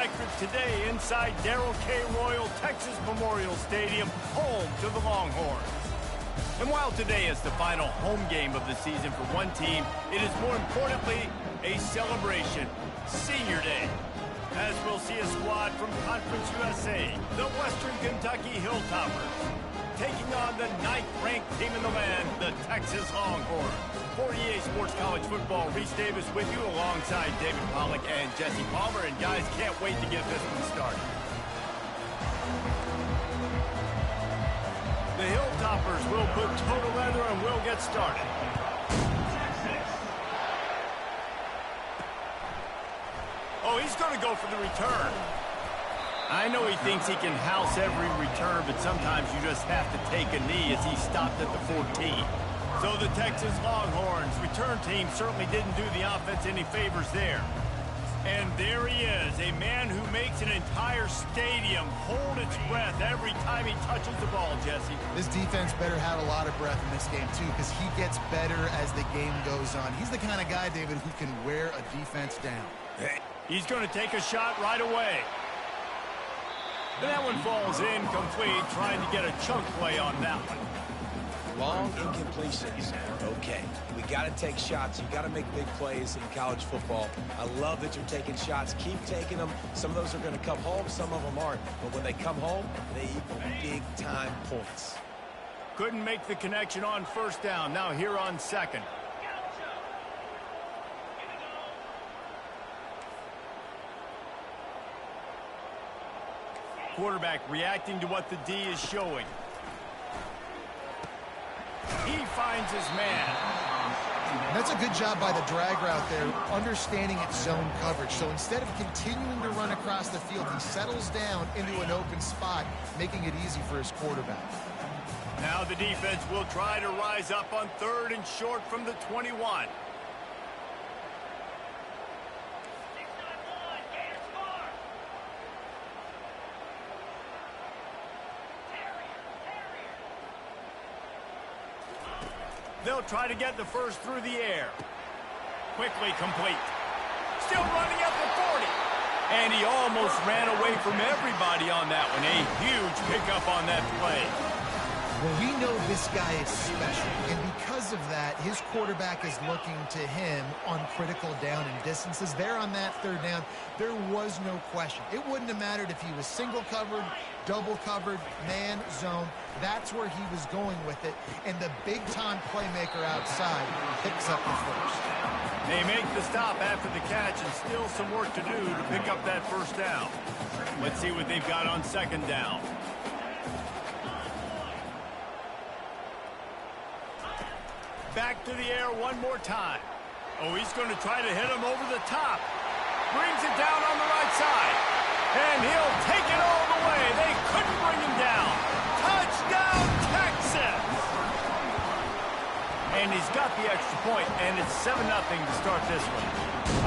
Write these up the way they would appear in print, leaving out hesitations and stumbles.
record today inside Darrell K. Royal Texas Memorial Stadium, home to the Longhorns. And while today is the final home game of the season for one team, it is more importantly a celebration, Senior Day, as we'll see a squad from Conference USA, the Western Kentucky Hilltoppers, taking on the 9th-ranked team in the land, the Texas Longhorns. For EA Sports College Football, Reese Davis with you alongside David Pollack and Jesse Palmer. And guys, can't wait to get this one started. The Hilltoppers will put total leather and we'll get started. Oh, he's going to go for the return. I know he thinks he can house every return, but sometimes you just have to take a knee as he stopped at the 14. So the Texas Longhorns return team certainly didn't do the offense any favors there. And there he is, a man who makes an entire stadium hold its breath every time he touches the ball, Jesse. This defense better have a lot of breath in this game, too, because he gets better as the game goes on. He's the kind of guy, David, who can wear a defense down. He's going to take a shot right away. And that one falls incomplete, trying to get a chunk play on that one. Long incompletions. Okay, we got to take shots. You got to make big plays in college football. I love that you're taking shots. Keep taking them. Some of those are going to come home. Some of them aren't. But when they come home, they equal big-time points. Couldn't make the connection on first down. Now here on second. Quarterback reacting to what the D is showing. He finds his man. That's a good job by the drag route there, understanding its zone coverage. So instead of continuing to run across the field, he settles down into an open spot, making it easy for his quarterback. Now the defense will try to rise up on 3rd and short from the 21. They'll try to get the first through the air. Quickly complete. Still running at the 40. And he almost ran away from everybody on that one. A huge pickup on that play. Well, we know this guy is special, and because of that, his quarterback is looking to him on critical down and distances. There on that 3rd down, there was no question. It wouldn't have mattered if he was single covered, double covered, man, zone. That's where he was going with it, and the big-time playmaker outside picks up the first. They make the stop after the catch, and still some work to do to pick up that first down. Let's see what they've got on 2nd down. Back to the air one more time. Oh, he's going to try to hit him over the top. Brings it down on the right side. And he'll take it all the way. They couldn't bring him down. Touchdown, Texas! And he's got the extra point, and it's 7-0 to start this one.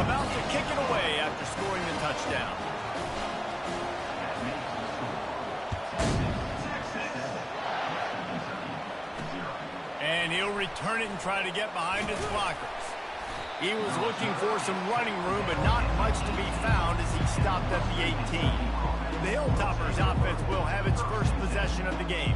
About to kick it away after scoring the touchdown. And he'll return it and try to get behind his blockers. He was looking for some running room, but not much to be found as he stopped at the 18. The Hilltoppers offense will have its first possession of the game.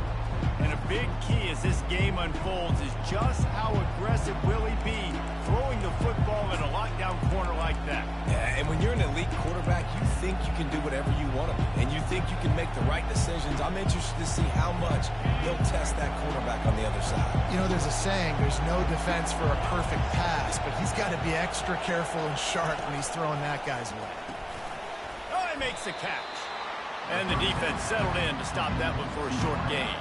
And a big key as this game unfolds is just how aggressive will he be throwing the football in a lockdown corner like that. Yeah, and when you're an elite quarterback, you think you can do whatever you want to, and you think you can make the right decisions. I'm interested to see how much he'll test that quarterback on the other side. You know, there's a saying, there's no defense for a perfect pass, but he's got to be extra careful and sharp when he's throwing that guy's way. Oh, he makes the catch. And the defense settled in to stop that one for a short gain.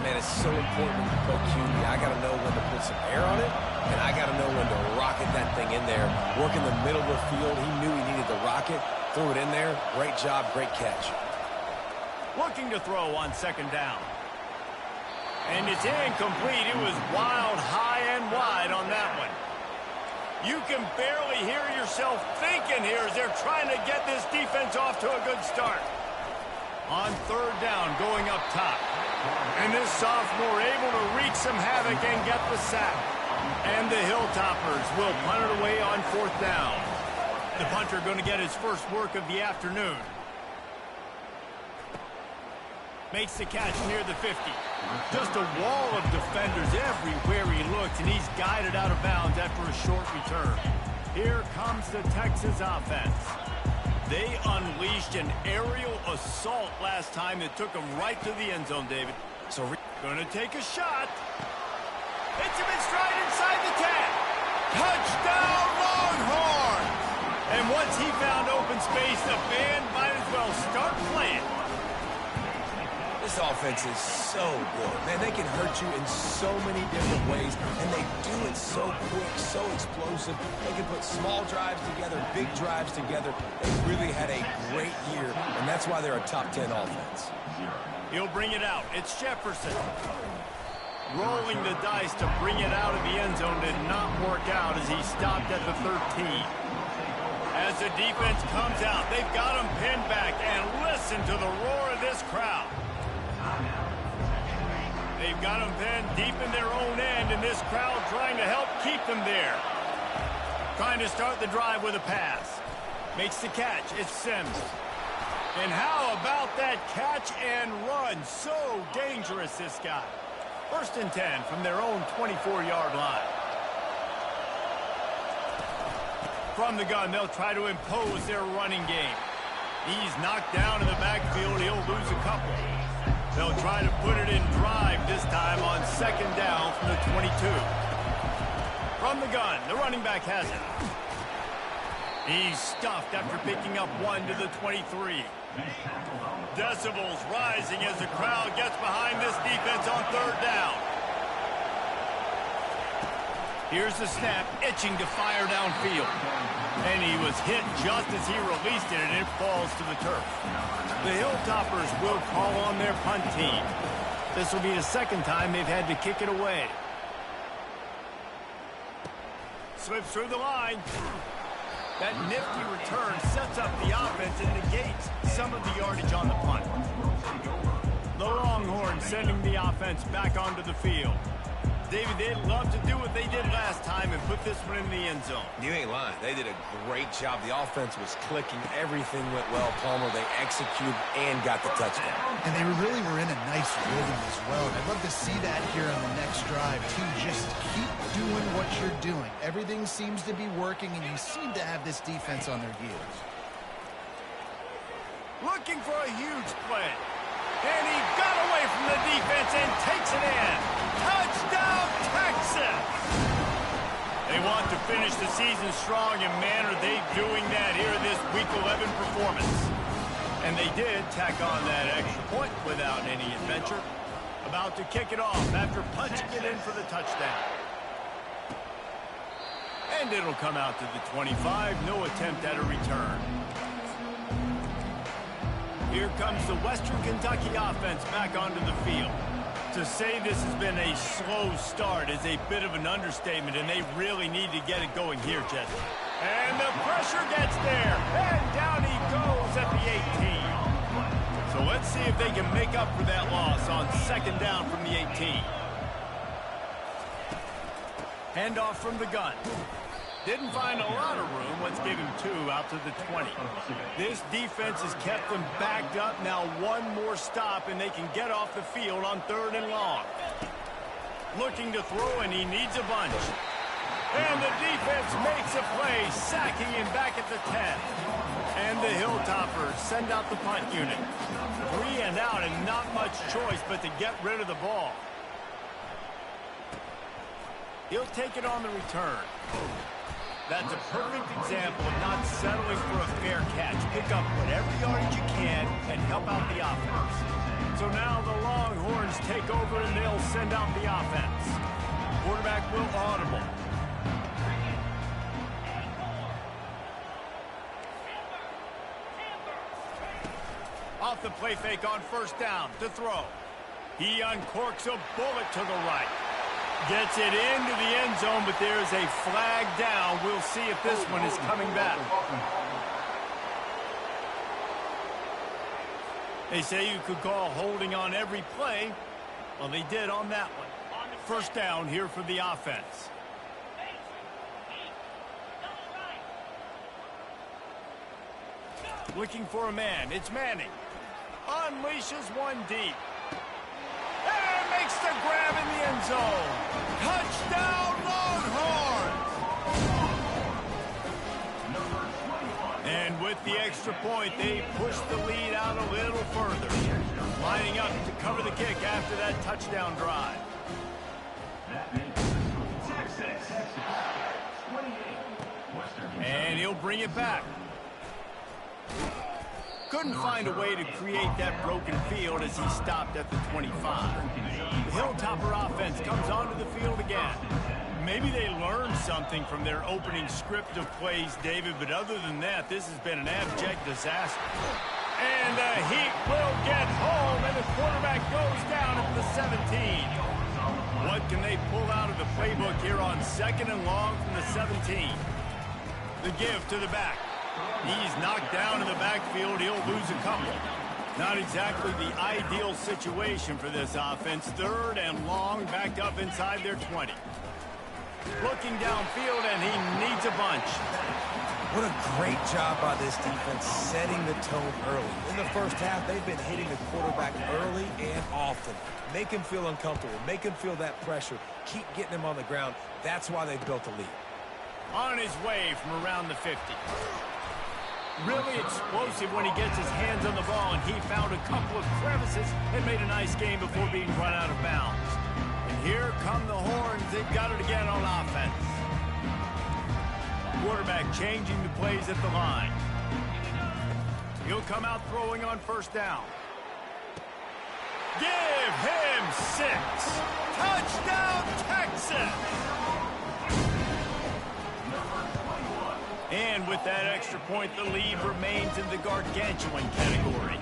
Man, it's so important when you play QB. I got to know when to put some air on it, and I got to know when to rocket that thing in there. Work in the middle of the field. He knew he needed to rocket. Threw it in there. Great job, great catch. Looking to throw on 2nd down. And it's incomplete. It was wild, high and wide on that one. You can barely hear yourself thinking here as they're trying to get this defense off to a good start. On 3rd down, going up top. And this sophomore able to wreak some havoc and get the sack. And the Hilltoppers will punt it away on 4th down. The punter going to get his first work of the afternoon. Makes the catch near the 50. Just a wall of defenders everywhere he looks, and he's guided out of bounds after a short return. Here comes the Texas offense. They unleashed an aerial assault last time that took them right to the end zone, David. So going to take a shot. Hits him in stride inside the 10. Touchdown, Longhorns! And once he found open space, the band might as well start playing. This offense is so good. Man, they can hurt you in so many different ways, and they do it so quick, so explosive. They can put small drives together, big drives together. They've really had a great year, and that's why they're a top 10 offense. He'll bring it out. It's Jefferson. Rolling the dice to bring it out of the end zone did not work out as he stopped at the 13. As the defense comes out, they've got him pinned back, and listen to the roar of this crowd. They've got them pinned deep in their own end, and this crowd trying to help keep them there. Trying to start the drive with a pass. Makes the catch. It's Sims. And how about that catch and run? So dangerous, this guy. 1st and 10 from their own 24-yard line. From the gun, they'll try to impose their running game. He's knocked down in the backfield. He'll lose a couple. They'll try to put it in drive this time on 2nd down from the 22. From the gun, the running back has it. He's stuffed after picking up 1 to the 23. Decibels rising as the crowd gets behind this defense on 3rd down. Here's the snap, itching to fire downfield. And he was hit just as he released it, and it falls to the turf. The Hilltoppers will call on their punt team. This will be the 2nd time they've had to kick it away. Slips through the line. That nifty return sets up the offense and negates some of the yardage on the punt. The Longhorns sending the offense back onto the field. David, they'd love to do what they did last time and put this one in the end zone. You ain't lying. They did a great job. The offense was clicking. Everything went well, Palmer. They executed and got the touchdown. And they really were in a nice rhythm as well. And I'd love to see that here on the next drive, too. Just keep doing what you're doing. Everything seems to be working, and you seem to have this defense on their heels. Looking for a huge play. And he got away from the defense and takes it in. Touchdown, Texas! They want to finish the season strong, and man, are they doing that here in this Week 11 performance. And they did tack on that extra point without any adventure. About to kick it off after punching it in for the touchdown. And it'll come out to the 25. No attempt at a return. Here comes the Western Kentucky offense back onto the field. To say this has been a slow start is a bit of an understatement, and they really need to get it going here, Jesse. And the pressure gets there, and down he goes at the 18. So let's see if they can make up for that loss on 2nd down from the 18. Handoff from the gun. Didn't find a lot of room. Let's give him 2 out to the 20. This defense has kept them backed up. Now one more stop, and they can get off the field on 3rd and long. Looking to throw, and he needs a bunch. And the defense makes a play, sacking him back at the 10. And the Hilltoppers send out the punt unit. 3 and out, and not much choice but to get rid of the ball. He'll take it on the return. That's a perfect example of not settling for a fair catch. Pick up whatever yardage you can and help out the offense. So now the Longhorns take over and they'll send out the offense. Quarterback will audible. Off the play fake on 1st down to throw. He uncorks a bullet to the right. Gets it into the end zone, but there's a flag down. We'll see if this one is coming back. They say you could call holding on every play. Well, they did on that one. 1st down here for the offense. Looking for a man. It's Manning. Unleashes one deep. And makes the grab in the end zone. Touchdown, Longhorns! And with the extra point, they push the lead out a little further. Lining up to cover the kick after that touchdown drive. And he'll bring it back. Couldn't find a way to create that broken field as he stopped at the 25. The Hilltopper offense comes onto the field again. Maybe they learned something from their opening script of plays, David, but other than that, this has been an abject disaster. And the Heat will get home, and the quarterback goes down at the 17. What can they pull out of the playbook here on 2nd and long from the 17? The give to the back. He's knocked down in the backfield. He'll lose a couple. Not exactly the ideal situation for this offense. 3rd and long, backed up inside their 20. Looking downfield, and he needs a bunch. What a great job by this defense setting the tone early. In the first half, they've been hitting the quarterback early and often. Make him feel uncomfortable. Make him feel that pressure. Keep getting him on the ground. That's why they've built a lead. On his way from around the 50. Really explosive when he gets his hands on the ball, and he found a couple of crevices and made a nice game before being run out of bounds. And here come the Horns. They've got it again on offense. Quarterback changing the plays at the line. He'll come out throwing on 1st down. Give him 6. Touchdown, Texas! And with that extra point, the lead remains in the gargantuan category.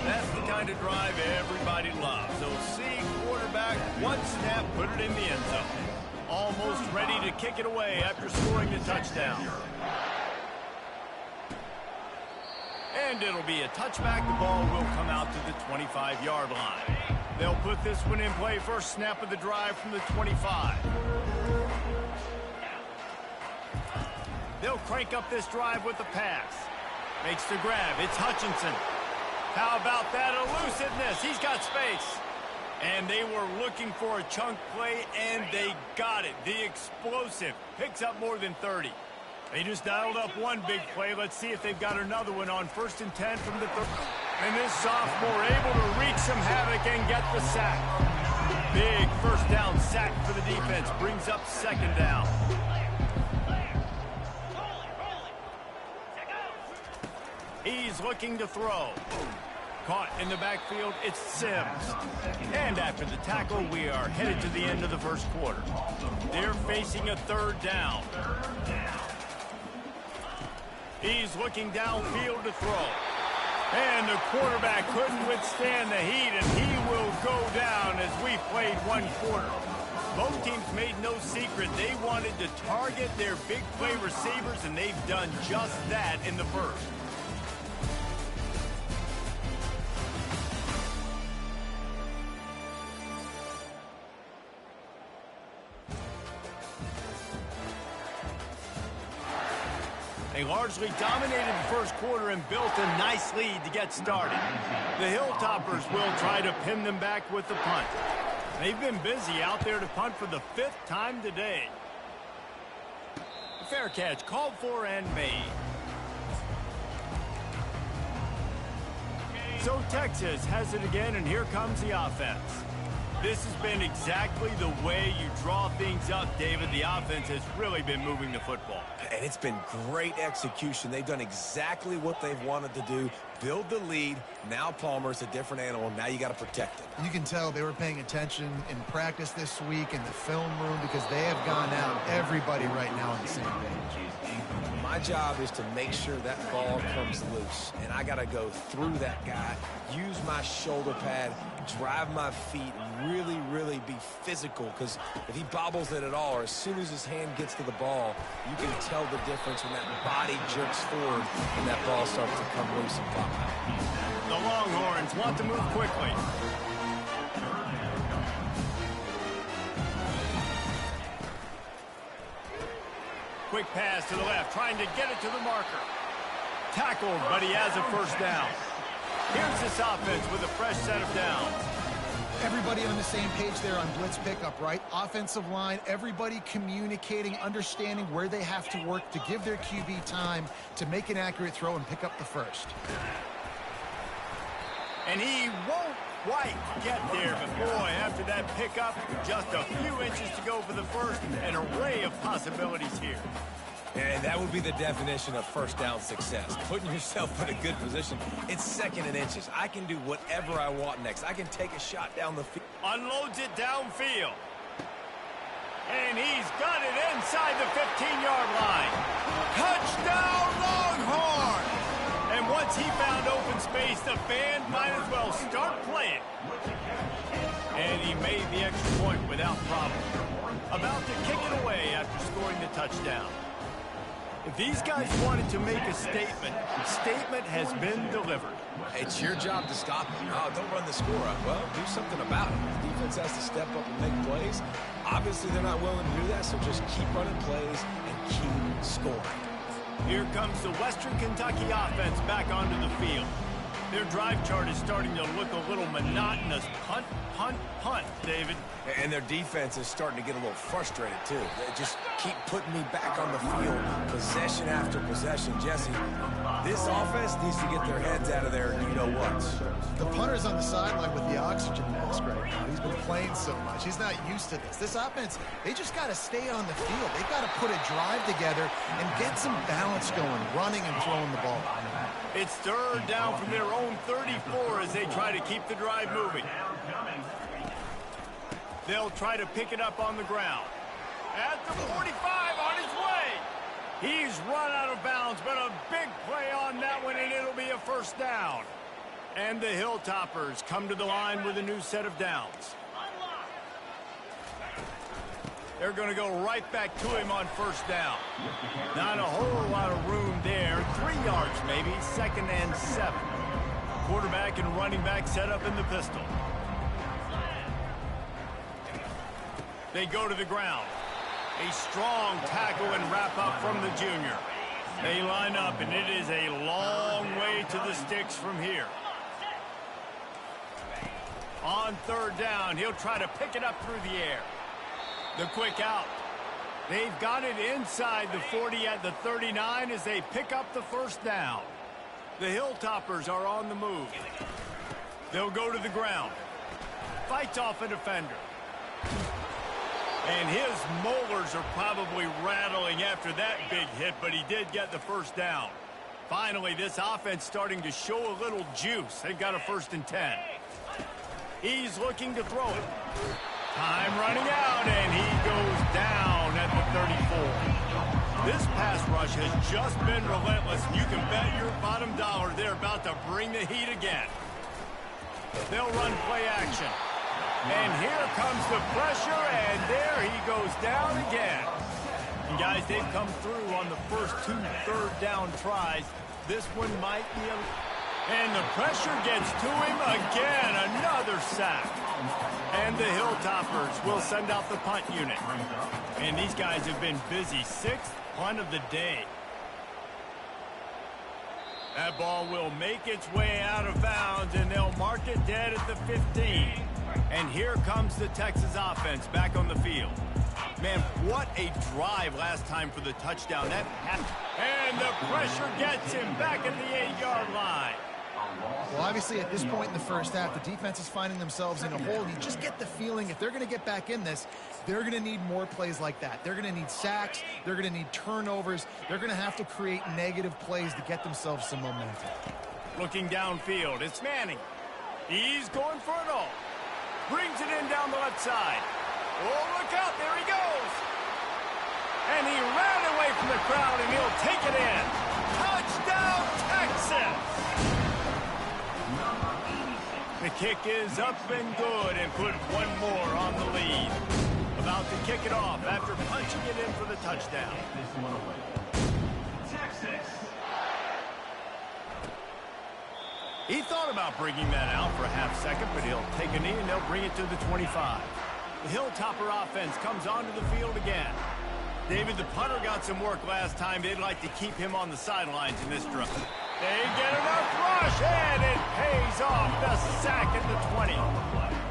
That's the kind of drive everybody loves. So see quarterback, one snap, put it in the end zone. Almost ready to kick it away after scoring the touchdown. And it'll be a touchback. The ball will come out to the 25-yard line. They'll put this one in play. First snap of the drive from the 25. They'll crank up this drive with the pass. Makes the grab. It's Hutchinson. How about that elusiveness? He's got space. And they were looking for a chunk play, and they got it. The explosive picks up more than 30. They just dialed up one big play. Let's see if they've got another one on 1st and 10 from the 30. And this sophomore able to wreak some havoc and get the sack. Big 1st down sack for the defense. Brings up 2nd down. He's looking to throw. Caught in the backfield, it's Sims. And after the tackle, we are headed to the end of the 1st quarter. They're facing a 3rd down. He's looking downfield to throw. And the quarterback couldn't withstand the heat, and he will go down as we played 1 quarter. Both teams made no secret. They wanted to target their big play receivers, and they've done just that in the 1st. They largely dominated the 1st quarter and built a nice lead to get started. The Hilltoppers will try to pin them back with the punt. They've been busy out there to punt for the 5th time today. Fair catch called for and made. So Texas has it again, and here comes the offense. This has been exactly the way you draw things up, David. The offense has really been moving the football. And it's been great execution. They've done exactly what they've wanted to do. Build the lead. Now Palmer's a different animal. Now you got to protect it. You can tell they were paying attention in practice this week in the film room because they have gone out, everybody right now on the same page. My job is to make sure that ball comes loose. And I got to go through that guy, use my shoulder pad, drive my feet, and really be physical. Because if he bobbles it at all, or as soon as his hand gets to the ball, you can tell the difference when that body jerks forward and that ball starts to come loose and pop out. The Longhorns want to move quickly. Quick pass to the left, trying to get it to the marker. Tackled, but he has a first down. Here's this offense with a fresh set of downs. Everybody on the same page there on blitz pickup, right? Offensive line, everybody communicating, understanding where they have to work to give their QB time to make an accurate throw and pick up the first. And he won't quite get there, but boy, after that pickup, just a few inches to go for the first. An array of possibilities here. And that would be the definition of first down success. Putting yourself in a good position. It's second and inches. I can do whatever I want next. I can take a shot down the field. Unloads it downfield. And he's got it inside the 15-yard line. Touchdown, Longhorn! And once he found open space, the band might as well start playing. And he made the extra point without problem. About to kick it away after scoring the touchdown. If these guys wanted to make a statement, the statement has been delivered. It's your job to stop them. Oh, don't run the score up. Well, do something about it. The defense has to step up and make plays. Obviously, they're not willing to do that, so just keep running plays and keep scoring. Here comes the Western Kentucky offense back onto the field. Their drive chart is starting to look a little monotonous. Punt, punt, punt, David. And their defense is starting to get a little frustrated, too. They just keep putting me back on the field, possession after possession. Jesse, this offense needs to get their heads out of there, you-know-what. The punter's on the sideline with the oxygen mask right now. He's been playing so much. He's not used to this. This offense, they just got to stay on the field. They've got to put a drive together and get some balance going, running and throwing the ball. It's third down from their own 34 as they try to keep the drive moving. They'll try to pick it up on the ground. At the 45 on his way. He's run out of bounds, but a big play on that one, and it'll be a first down. And the Hilltoppers come to the line with a new set of downs. They're going to go right back to him on first down. Not a whole lot of room there. 3 yards maybe, second and 7. Quarterback and running back set up in the pistol. They go to the ground. A strong tackle and wrap up from the junior. They line up, and it is a long way to the sticks from here. On third down, he'll try to pick it up through the air. The quick out. They've got it inside the 40 at the 39 as they pick up the first down. The Hilltoppers are on the move. They'll go to the ground. Fights off a defender. And his molars are probably rattling after that big hit, but he did get the first down. Finally, this offense starting to show a little juice. They've got a 1st and 10. He's looking to throw it. Time running out, and he goes down at the 34. This pass rush has just been relentless. You can bet your bottom dollar they're about to bring the heat again. They'll run play action. And here comes the pressure, and there he goes down again. And guys, they've come through on the first 2 third down tries. This one might be a... And the pressure gets to him again. Another sack. And the Hilltoppers will send out the punt unit. And these guys have been busy. 6th punt of the day. That ball will make its way out of bounds, and they'll mark it dead at the 15. And here comes the Texas offense back on the field. Man, what a drive last time for the touchdown. That happened. And the pressure gets him back at the 8-yard line. Well, obviously, at this point in the first half, the defense is finding themselves in a hole. You just get the feeling if they're going to get back in this, they're going to need more plays like that. They're going to need sacks. They're going to need turnovers. They're going to have to create negative plays to get themselves some momentum. Looking downfield, it's Manning. He's going for it all. Brings it in down the left side. Oh, look out. There he goes. And he ran away from the crowd, and he'll take it in. Touchdown, Texas! The kick is up and good and put one more on the lead. About to kick it off after punching it in for the touchdown. He thought about bringing that out for a half second, but he'll take a knee and they'll bring it to the 25. The Hilltopper offense comes onto the field again. David, the punter got some work last time. They'd like to keep him on the sidelines in this drive. They get enough rush, and it pays off. The sack at the 20.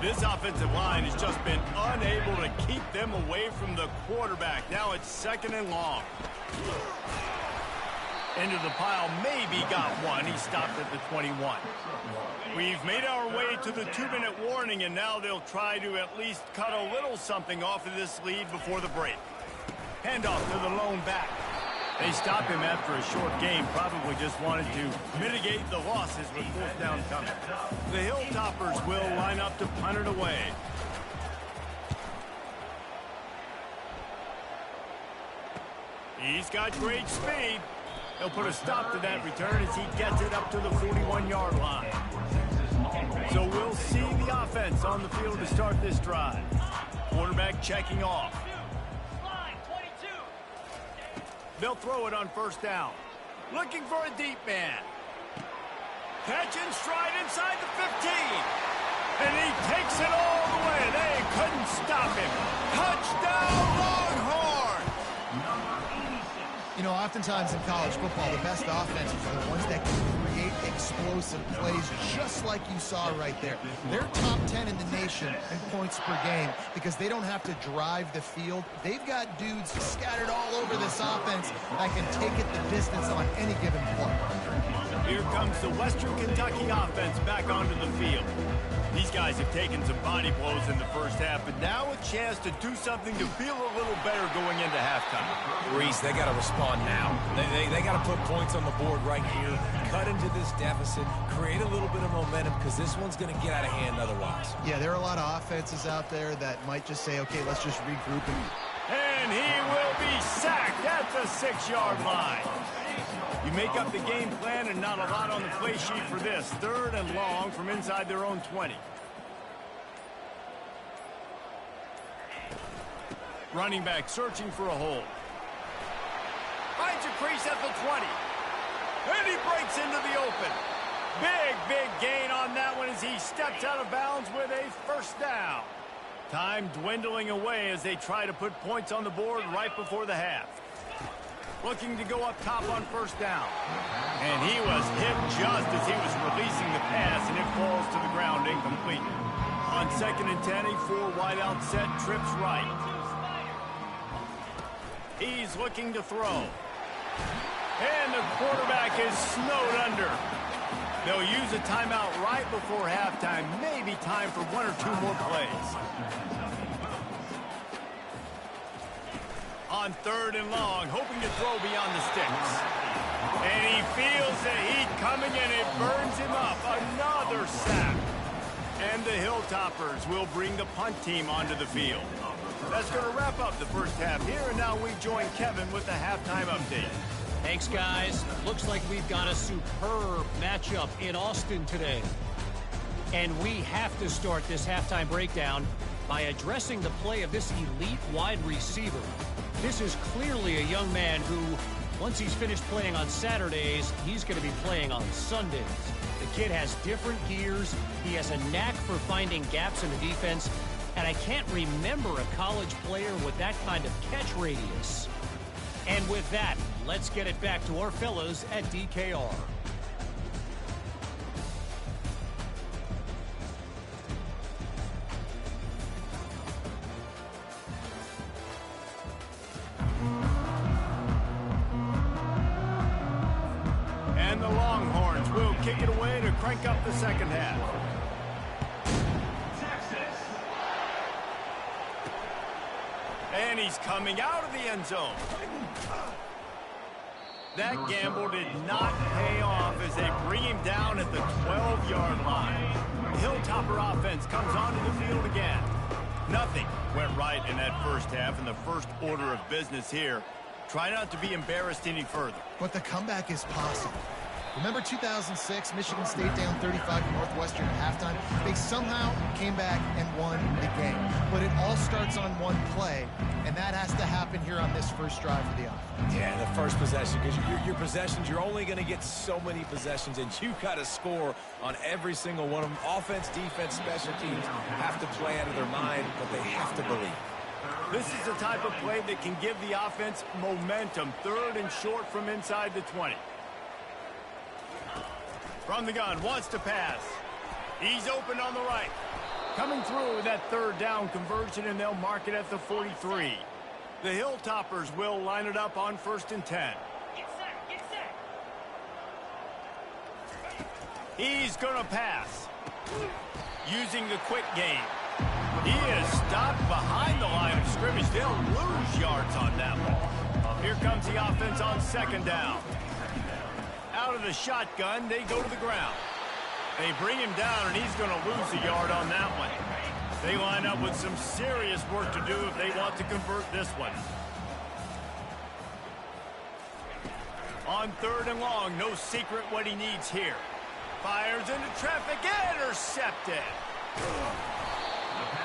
This offensive line has just been unable to keep them away from the quarterback. Now it's 2nd and long. Into the pile, maybe got one. He stopped at the 21. We've made our way to the 2-minute warning, and now they'll try to at least cut a little something off of this lead before the break. Handoff to the lone back. They stop him after a short game, probably just wanted to mitigate the losses with 4th down coming. The Hilltoppers will line up to punt it away. He's got great speed. He'll put a stop to that return as he gets it up to the 41-yard line. So we'll see the offense on the field to start this drive. Quarterback checking off. They'll throw it on 1st down. Looking for a deep man. Catch and stride inside the 15. And he takes it all the way. They couldn't stop him. Touchdown, Longhorn! You know, oftentimes in college football, the best offenses are the ones that can create explosive plays, just like you saw right there. They're top 10 in the nation in points per game because they don't have to drive the field. They've got dudes scattered all over this offense that can take it the distance on any given play. Here comes the Western Kentucky offense back onto the field. These guys have taken some body blows in the first half, but now a chance to do something to feel a little better going into halftime. Reese, they got to respond now. They got to put points on the board right here, cut into this deficit, create a little bit of momentum because this one's going to get out of hand otherwise. Yeah, there are a lot of offenses out there that might just say, okay, let's just regroup. And he will be sacked at the 6-yard line. You make up the game plan and not a lot on the play sheet for this. 3rd and long from inside their own 20. Running back searching for a hole. Finds a crease at the 20. And he breaks into the open. Big gain on that one as he steps out of bounds with a 1st down. Time dwindling away as they try to put points on the board right before the half. Looking to go up top on 1st down. And he was hit just as he was releasing the pass, and it falls to the ground incomplete. On 2nd and 10, a 4-wide out set, trips right. He's looking to throw. And the quarterback is snowed under. They'll use a timeout right before halftime. Maybe time for 1 or 2 more plays. On 3rd and long, hoping to throw beyond the sticks. And he feels the heat coming and it burns him up. Another sack. And the Hilltoppers will bring the punt team onto the field. That's going to wrap up the first half here, and now we join Kevin with the halftime update. Thanks, guys. Looks like we've got a superb matchup in Austin today. And we have to start this halftime breakdown by addressing the play of this elite wide receiver. This is clearly a young man who, once he's finished playing on Saturdays, he's going to be playing on Sundays. The kid has different gears. He has a knack for finding gaps in the defense. And I can't remember a college player with that kind of catch radius. And with that, let's get it back to our fellows at DKR. And the Longhorns will kick it away to crank up the second half. And he's coming out of the end zone. That gamble did not pay off as they bring him down at the 12-yard line. The Hilltopper offense comes onto the field again. Nothing went right in that first half, and the first order of business here. Try not to be embarrassed any further. But the comeback is possible. Remember 2006, Michigan State down 35 to Northwestern at halftime? They somehow came back and won the game. But it all starts on one play, and that has to happen here on this first drive of the offense. Yeah, the first possession, because your possessions, you're only going to get so many possessions, and you've got to score on every single one of them. Offense, defense, special teams have to play out of their mind, but they have to believe. This is the type of play that can give the offense momentum. 3rd and short from inside the 20. From the gun, wants to pass. He's open on the right. Coming through with that 3rd down conversion, and they'll mark it at the 43. The Hilltoppers will line it up on 1st and 10. Get set. He's going to pass. Using the quick game. He is stopped behind the line of scrimmage. They'll lose yards on that one. Here comes the offense on 2nd down. Out of the shotgun, they go to the ground. They bring him down, and he's going to lose a yard on that one. They line up with some serious work to do if they want to convert this one. On 3rd and long, no secret what he needs here. Fires into traffic, intercepted.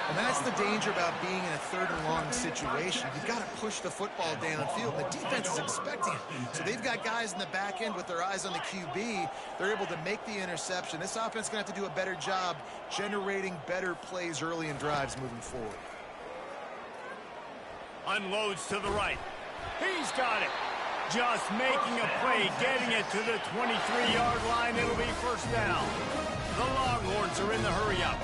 And that's the danger about being in a 3rd and long situation. You've got to push the football downfield. The defense is expecting it. So they've got guys in the back end with their eyes on the QB. They're able to make the interception. This offense is going to have to do a better job generating better plays early in drives moving forward. Unloads to the right. He's got it. Just making a play, getting it to the 23-yard line. It'll be 1st down. The Longhorns are in the hurry-up.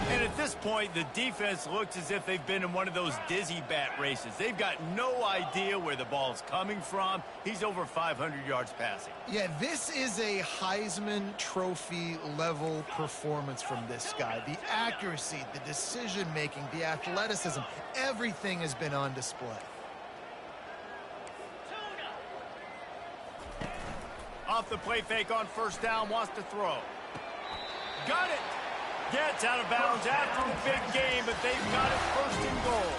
And at this point, the defense looks as if they've been in one of those dizzy bat races. They've got no idea where the ball's coming from. He's over 500 yards passing. Yeah, this is a Heisman Trophy level performance from this guy. The accuracy, the decision-making, the athleticism, everything has been on display. Off the play fake on 1st down, wants to throw. Got it. Gets out of bounds after the big game, but they've got it 1st and goal.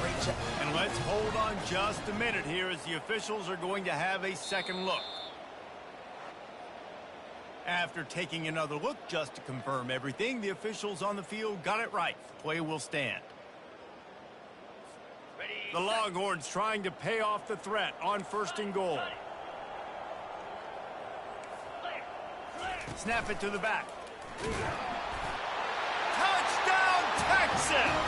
Great job. And let's hold on just a minute here as the officials are going to have a second look. After taking another look just to confirm everything, the officials on the field got it right. The play will stand. The Longhorns trying to pay off the threat on 1st and goal. Snap it to the back. Touchdown, Texas!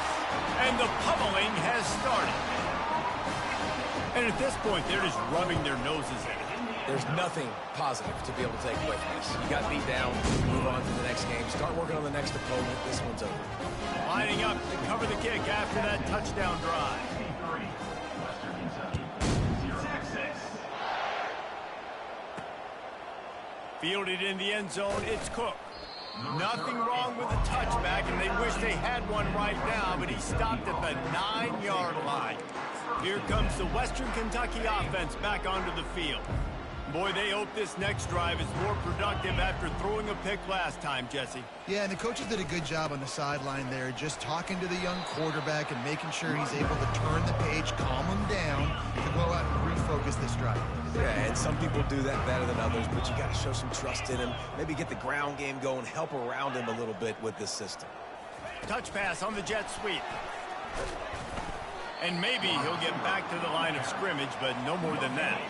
And the pummeling has started. And at this point, they're just rubbing their noses in it. There's nothing positive to be able to take away from this. You got beat down, move on to the next game, start working on the next opponent. This one's over. Lining up to cover the kick after that touchdown drive. Fielded in the end zone, it's Cook. Nothing wrong with the touchback, and they wish they had one right now, but he stopped at the 9-yard line. Here comes the Western Kentucky offense back onto the field. Boy, they hope this next drive is more productive after throwing a pick last time, Jesse. Yeah, and the coaches did a good job on the sideline there, just talking to the young quarterback and making sure he's able to turn the page, calm him down, to go out and refocus this drive. Yeah, and some people do that better than others, but you got to show some trust in him. Maybe get the ground game going, help around him a little bit with this system. Touch pass on the jet sweep. And maybe he'll get back to the line of scrimmage, but no more than that.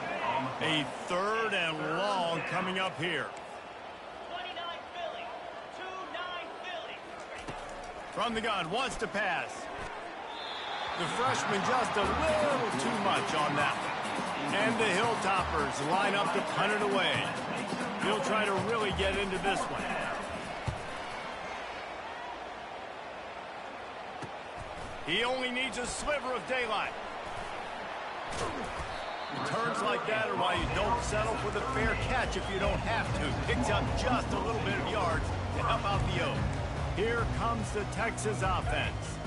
A 3rd and long coming up here. 29 Philly. 2-9 Philly. From the gun, wants to pass. The freshman just a little too much on that one. And the Hilltoppers line up to punt it away. He'll try to really get into this one. He only needs a sliver of daylight. Returns like that are why you don't settle for the fair catch if you don't have to. Picks up just a little bit of yards to help out the Oak. Here comes the Texas offense.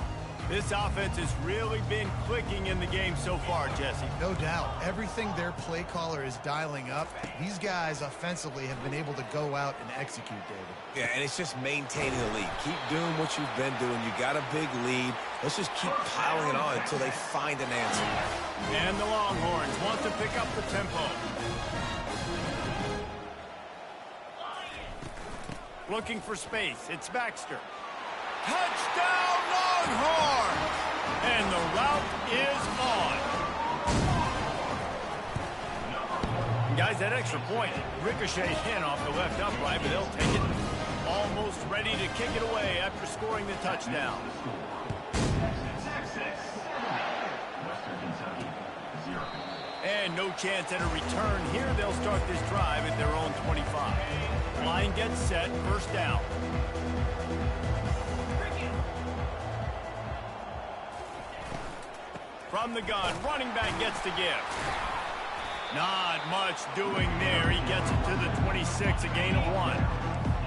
This offense has really been clicking in the game so far, Jesse. No doubt. Everything their play caller is dialing up, these guys offensively have been able to go out and execute, David. Yeah, and it's just maintaining the lead. Keep doing what you've been doing. You got a big lead. Let's just keep piling it on until they find an answer. And the Longhorns want to pick up the tempo. Looking for space. It's Baxter. Touchdown, Longhorns! And the route is on. Guys, that extra point ricocheted in off the left upright, but they'll take it. Almost ready to kick it away after scoring the touchdown. And no chance at a return here. They'll start this drive at their own 25. Line gets set, first down. From the gun, running back gets the give. Not much doing there. He gets it to the 26, a gain of 1.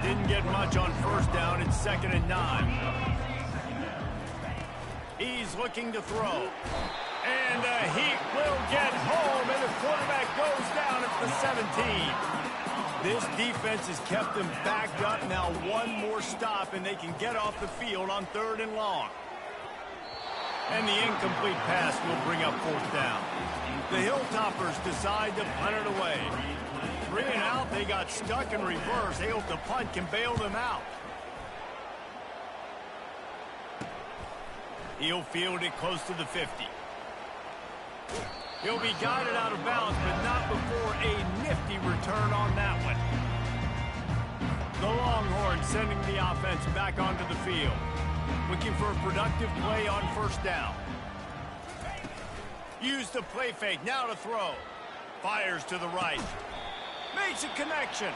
Didn't get much on first down. It's 2nd and 9. He's looking to throw. And he will get home, and the quarterback goes down at the 17. This defense has kept them backed up. Now one more stop, and they can get off the field on 3rd and long. And the incomplete pass will bring up 4th down. The Hilltoppers decide to punt it away. 3 and out, they got stuck in reverse. They hope the punt can bail them out. He'll field it close to the 50. He'll be guided out of bounds, but not before a nifty return on that one. The Longhorns sending the offense back onto the field. Looking for a productive play on first down. Use the play fake, now to throw. Fires to the right. Makes a connection.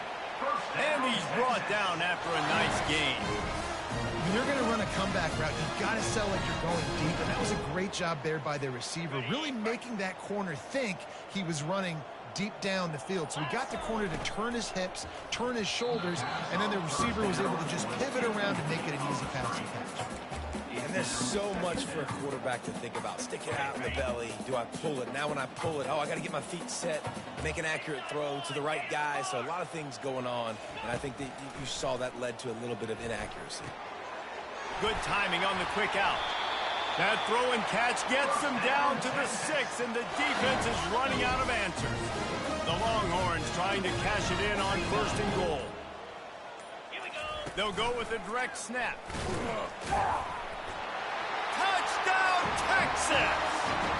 And he's brought down after a nice gain. When you're going to run a comeback route, you've got to sell like you're going deep, and that was a great job there by the receiver, really making that corner think he was running deep down the field. So he got the corner to turn his hips, turn his shoulders, and then the receiver was able to just pivot around and make it an easy passing catch. And there's so much for a quarterback to think about. Stick it out in the belly. Do I pull it? Now when I pull it, I got to get my feet set, make an accurate throw to the right guy. So a lot of things going on, and I think that you saw that led to a little bit of inaccuracy. Good timing on the quick out. That throw and catch gets them down to the 6, and the defense is running out of answers. The Longhorns trying to cash it in on 1st and goal. Here we go. They'll go with a direct snap. Touchdown, Texas!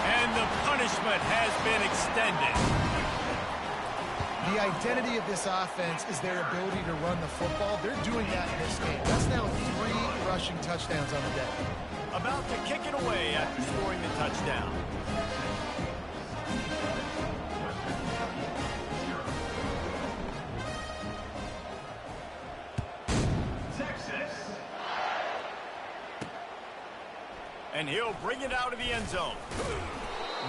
And the punishment has been extended. The identity of this offense is their ability to run the football. They're doing that in this game. That's now 3 rushing touchdowns on the day. About to kick it away after scoring the touchdown. Texas. And he'll bring it out of the end zone.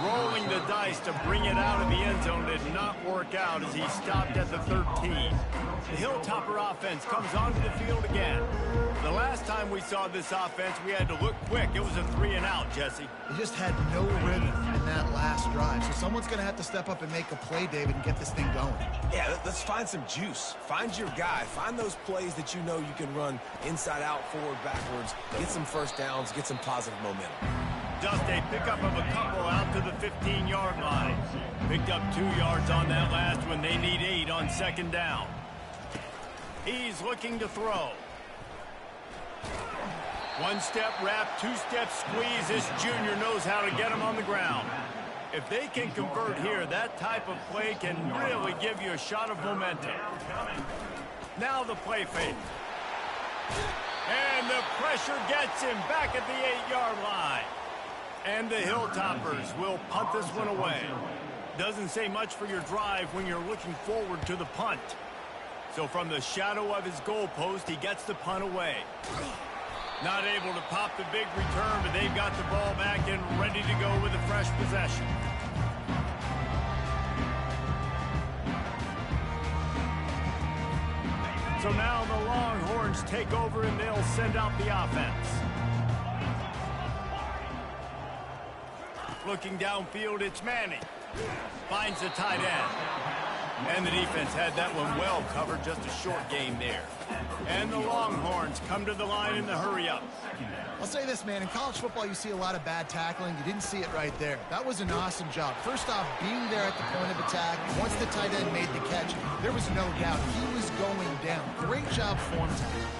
Rolling the dice to bring it out of the end zone did not work out as he stopped at the 13. The Hilltopper offense comes onto the field again. The last time we saw this offense, we had to look quick. It was a 3 and out, Jesse. They just had no rhythm in that last drive. So someone's going to have to step up and make a play, David, and get this thing going. Yeah, let's find some juice. Find your guy. Find those plays that you know you can run inside out, forward, backwards. Get some first downs. Get some positive momentum. Just a pickup of a couple out to the 15-yard line. Picked up 2 yards on that last one. They need 8 on 2nd down. He's looking to throw. 1-step wrap, 2-step squeeze. This junior knows how to get him on the ground. If they can convert here, that type of play can really give you a shot of momentum. Now the play fake. And the pressure gets him back at the 8-yard line. And the Hilltoppers will punt this one away. Doesn't say much for your drive when you're looking forward to the punt. So from the shadow of his goalpost, he gets the punt away. Not able to pop the big return, but they've got the ball back and ready to go with a fresh possession. So now the Longhorns take over and they'll send out the offense. Looking downfield, it's Manning. Finds the tight end. And the defense had that one well covered, just a short game there. And the Longhorns come to the line in the hurry-up. I'll say this, man. In college football, you see a lot of bad tackling. You didn't see it right there. That was an awesome job. First off, being there at the point of attack. Once the tight end made the catch, there was no doubt he was going down. Great job for him tonight.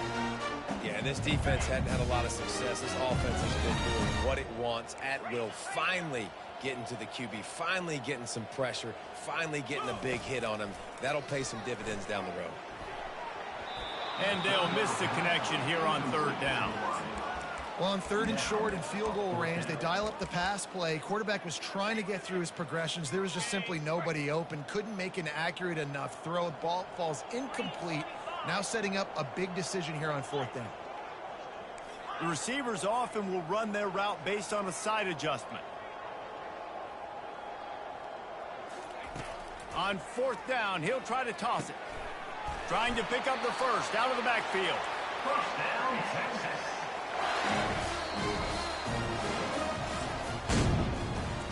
Yeah, and this defense hadn't had a lot of success. This offense has been doing what it wants at will. Finally getting to the QB, finally getting some pressure, finally getting a big hit on him. That'll pay some dividends down the road. And they'll miss the connection here on 3rd down. Well, on 3rd and short and field goal range, they dial up the pass play. Quarterback was trying to get through his progressions. There was just simply nobody open. Couldn't make an accurate enough throw. The ball falls incomplete. Now setting up a big decision here on 4th down. The receivers often will run their route based on a side adjustment. On 4th down, he'll try to toss it. Trying to pick up the first out of the backfield. First down, Texas.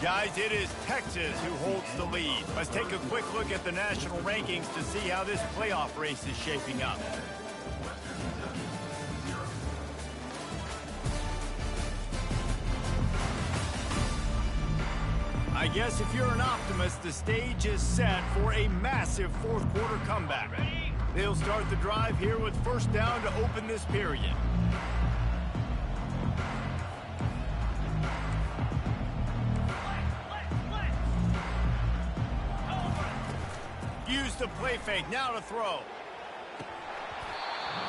Guys, it is Texas who holds the lead. Let's take a quick look at the national rankings to see how this playoff race is shaping up. I guess if you're an optimist, the stage is set for a massive 4th quarter comeback. They'll start the drive here with 1st down to open this period. Use the play fake, now to throw.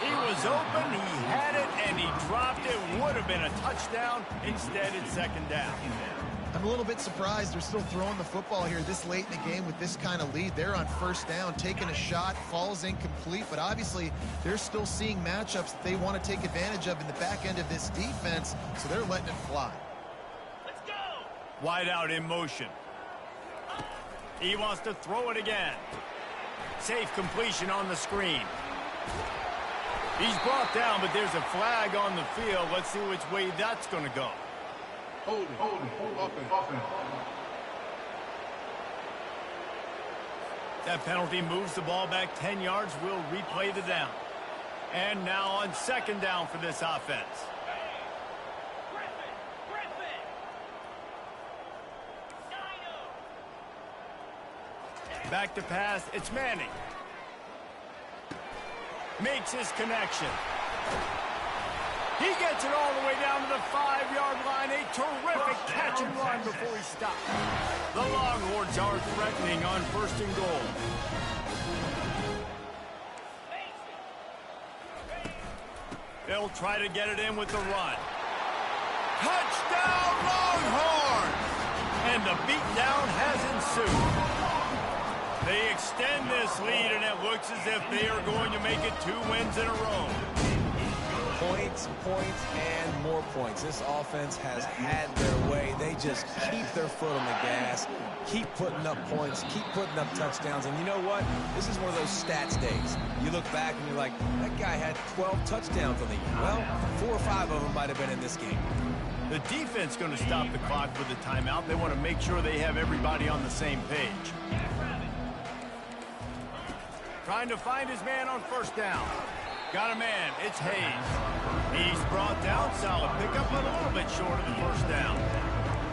He was open, he had it, and he dropped it. Would have been a touchdown. Instead, it's 2nd down. I'm a little bit surprised they're still throwing the football here this late in the game with this kind of lead. They're on 1st down, taking a shot, falls incomplete, but obviously they're still seeing matchups that they want to take advantage of in the back end of this defense, so they're letting it fly. Let's go. Wide out in motion. He wants to throw it again. Safe completion on the screen. He's brought down, but there's a flag on the field. Let's see which way that's going to go. Hold it. That penalty moves the ball back 10 yards. We'll replay the down. And now on 2nd down for this offense. Back to pass. It's Manning. Makes his connection. He gets it all the way down to the 5-yard line. A terrific catch and run before he stops. The Longhorns are threatening on 1st and goal. They'll try to get it in with the run. Touchdown, Longhorns! And the beatdown has ensued. They extend this lead, and it looks as if they are going to make it 2 wins in a row. Points, and more points. This offense has had their way. They just keep their foot on the gas, keep putting up points, keep putting up touchdowns. And you know what? This is one of those stats days. You look back and you're like, that guy had 12 touchdowns on the year. Well, 4 or 5 of them might have been in this game. The defense going to stop the clock with a timeout. They want to make sure they have everybody on the same page. Trying to find his man on 1st down. Got a man. It's Hayes. He's brought down. Solid pickup, but a little bit short of the 1st down.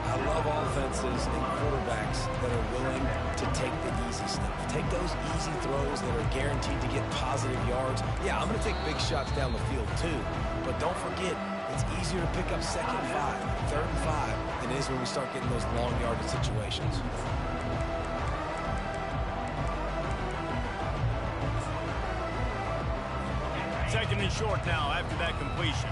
I love offenses and quarterbacks that are willing to take the easy stuff. Take those easy throws that are guaranteed to get positive yards. Yeah, I'm going to take big shots down the field too. But don't forget, it's easier to pick up 2nd and 5, 3rd and 5 than it is when we start getting those long yardage situations. Second and short now after that completion.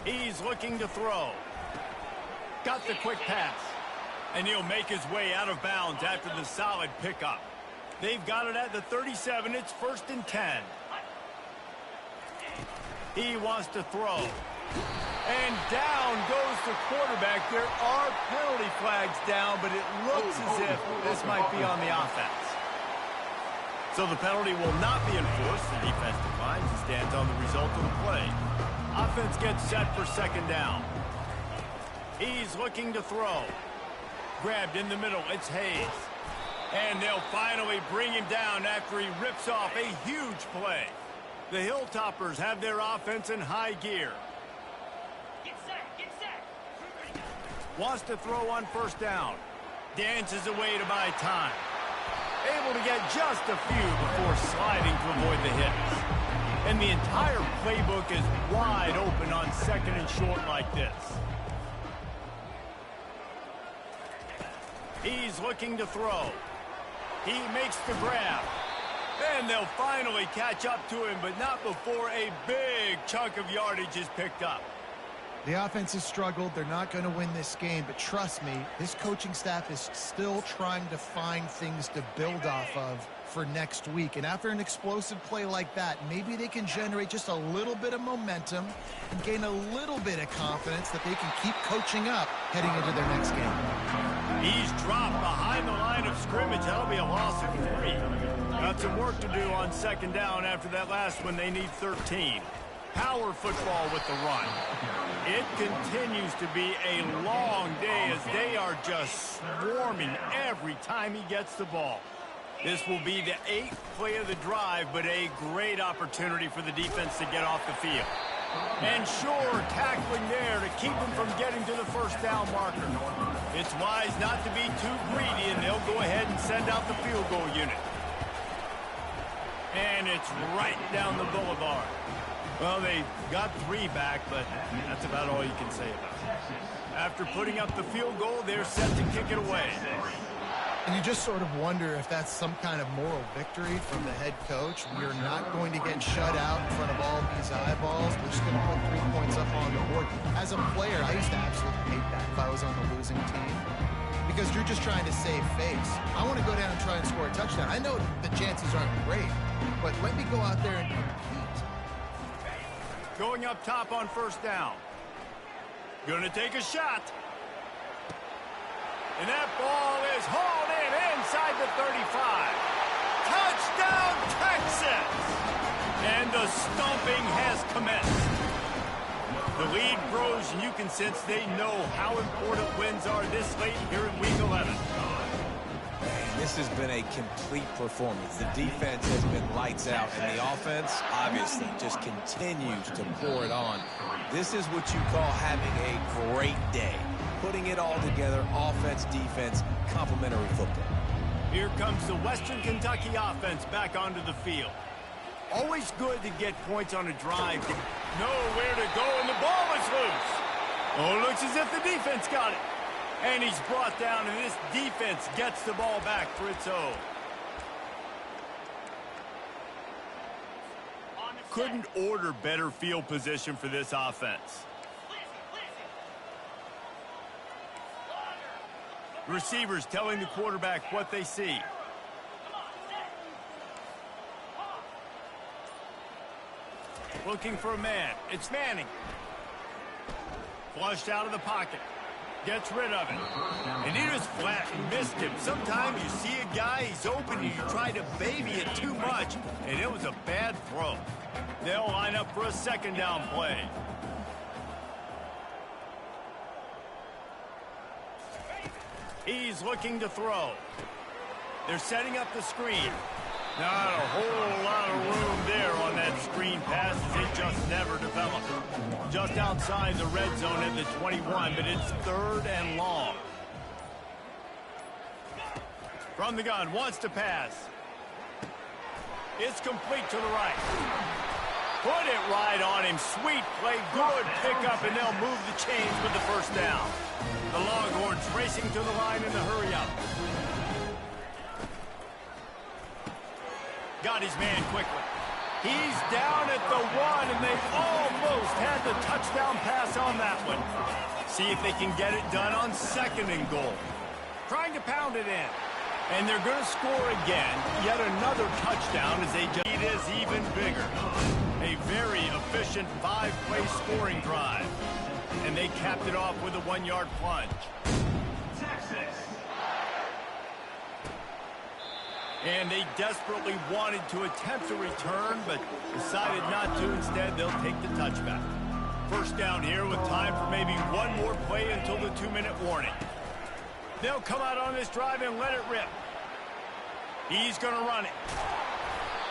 He's looking to throw. Got the quick pass. And he'll make his way out of bounds after the solid pickup. They've got it at the 37. It's 1st and 10. He wants to throw. And down goes the quarterback. There are penalty flags down, but it looks as if this might be on the offense. So the penalty will not be enforced. The defense declines and stands on the result of the play. Offense gets set for 2nd down. He's looking to throw. Grabbed in the middle. It's Hayes. And they'll finally bring him down after he rips off a huge play. The Hilltoppers have their offense in high gear. Get set. Wants to throw on 1st down. Dances away to buy time. Able to get just a few before sliding to avoid the hits. And the entire playbook is wide open on 2nd and short like this. He's looking to throw. He makes the grab. And they'll finally catch up to him, but not before a big chunk of yardage is picked up. The offense has struggled. They're not going to win this game, but trust me, this coaching staff is still trying to find things to build off of for next week. And after an explosive play like that, maybe they can generate just a little bit of momentum and gain a little bit of confidence that they can keep coaching up heading into their next game. He's dropped behind the line of scrimmage. That'll be a loss of 3. Got some work to do on second down after that last one. They need 13. Power football with the run. It continues to be a long day as they are just swarming every time he gets the ball. This will be the 8th play of the drive, but a great opportunity for the defense to get off the field. And sure, tackling there to keep him from getting to the first down marker. It's wise not to be too greedy, and they'll go ahead and send out the field goal unit. And it's right down the boulevard. Well, they got 3 back, but that's about all you can say about it. After putting up the field goal, they're set to kick it away. And you just sort of wonder if that's some kind of moral victory from the head coach. We're not going to get shut out in front of all these eyeballs. We're just going to put 3 points up on the board. As a player, I used to absolutely hate that if I was on the losing team, because you're just trying to save face. I want to go down and try and score a touchdown. I know the chances aren't great, but let me go out there and compete. Going up top on first down. Going to take a shot. And that ball is hauled in inside the 35. Touchdown, Texas! And the stomping has commenced. The lead grows, and you can sense they know how important wins are this late here in Week 11. This has been a complete performance. The defense has been lights out, and the offense obviously just continues to pour it on. This is what you call having a great day. Putting it all together, offense, defense, complementary football. Here comes the Western Kentucky offense back onto the field. Always good to get points on a drive. Nowhere to go, and the ball is loose. Oh, looks as if the defense got it. And he's brought down, and this defense gets the ball back for its own. Couldn't order better field position for this offense. Receivers telling the quarterback what they see. Looking for a man. It's Manning. Flushed out of the pocket. Gets rid of it. And he just flat missed him. Sometimes you see a guy, he's open, and you try to baby it too much, and it was a bad throw. They'll line up for a second down play. He's looking to throw. They're setting up the screen. Not a whole lot of room there on that screen pass as it just never developed. Just outside the red zone at the 21, but it's 3rd and long. From the gun, wants to pass. It's complete to the right. Put it right on him. Sweet play, good pickup, and they'll move the chains with the first down. The Longhorns racing to the line in the hurry-up. Got his man quickly. He's down at the 1, and they almost had the touchdown pass on that one. See if they can get it done on 2nd and goal. Trying to pound it in. And they're going to score again. Yet another touchdown as they just lead is even bigger. A very efficient 5-play scoring drive. And they capped it off with a 1-yard plunge. Texas. And they desperately wanted to attempt a return, but decided not to. Instead, they'll take the touchback. First down here with time for maybe one more play until the 2-minute warning. They'll come out on this drive and let it rip. He's going to run it.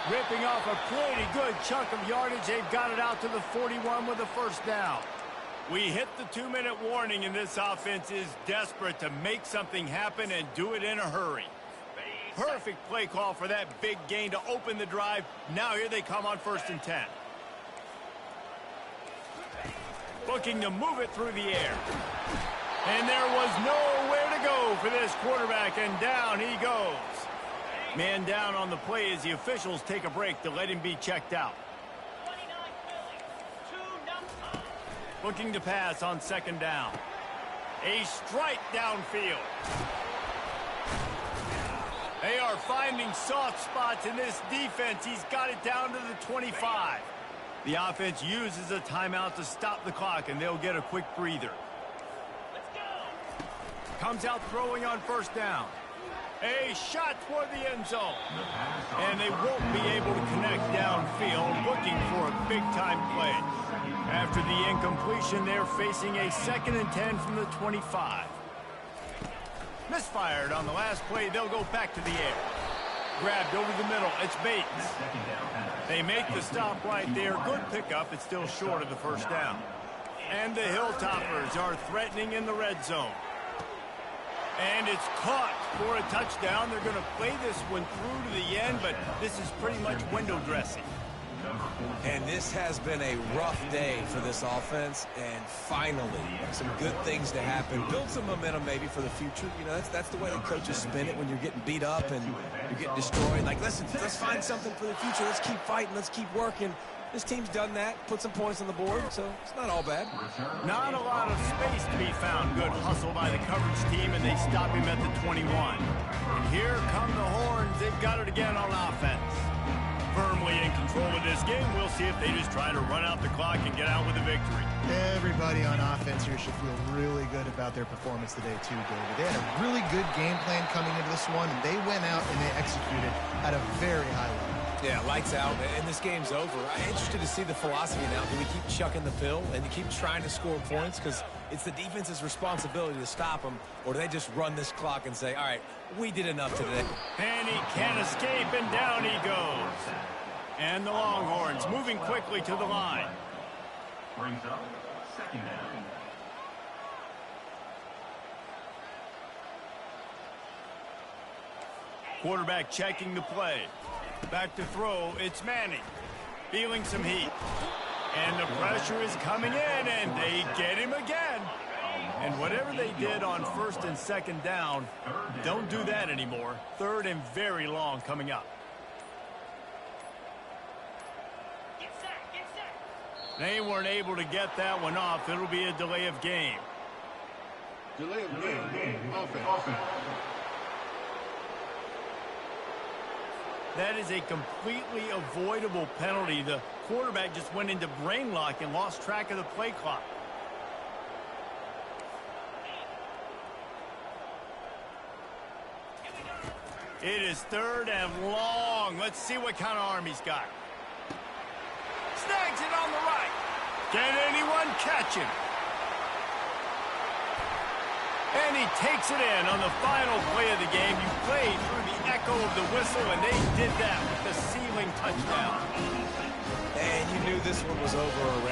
Ripping off a pretty good chunk of yardage. They've got it out to the 41 with a first down. We hit the 2-minute warning, and this offense is desperate to make something happen and do it in a hurry. Perfect play call for that big gain to open the drive. Now here they come on 1st and 10. Looking to move it through the air. And there was nowhere to go for this quarterback, and down he goes. Man down on the play as the officials take a break to let him be checked out. Looking to pass on second down. A strike downfield. They are finding soft spots in this defense. He's got it down to the 25. The offense uses a timeout to stop the clock, and they'll get a quick breather. Comes out throwing on first down. A shot toward the end zone. And they won't be able to connect downfield, looking for a big-time play. After the incompletion, they're facing a 2nd and 10 from the 25. Misfired on the last play. They'll go back to the air. Grabbed over the middle. It's Bates. They make the stop right there. Good pickup. It's still short of the first down. And the Hilltoppers are threatening in the red zone. And it's caught for a touchdown. They're going to play this one through to the end, but this is pretty much window dressing. And this has been a rough day for this offense, and finally some good things to happen. Build some momentum maybe for the future. You know, that's the way the coaches spin it when you're getting beat up and you're getting destroyed. Like, listen, let's find something for the future. Let's keep fighting. Let's keep working. This team's done that, put some points on the board, so it's not all bad. Not a lot of space to be found. Good hustle by the coverage team, and they stop him at the 21. And here come the Horns. They've got it again on offense. Firmly in control of this game. We'll see if they just try to run out the clock and get out with a victory. Everybody on offense here should feel really good about their performance today too, David. They had a really good game plan coming into this one, and they went out and they executed at a very high level. Yeah, lights out, and this game's over. I'm interested to see the philosophy now. Do we keep chucking the pill and keep trying to score points because it's the defense's responsibility to stop them, or do they just run this clock and say, all right, we did enough today? And he can't escape, and down he goes. And the Longhorns moving quickly to the line. Brings up 2nd down. Quarterback checking the play. Back to throw, it's Manning. Feeling some heat. And the pressure is coming in, and they get him again. And whatever they did on 1st and 2nd down, don't do that anymore. 3rd and very long coming up. They weren't able to get that one off. It'll be a delay of game. Delay of game. Offense. That is a completely avoidable penalty. The quarterback just went into brain lock and lost track of the play clock. It is 3rd and long. Let's see what kind of arm he's got. Snags it on the right. Can anyone catch him? And he takes it in on the final play of the game. You played through the echo of the whistle, and they did that with the ceiling touchdown. And you knew this one was over already.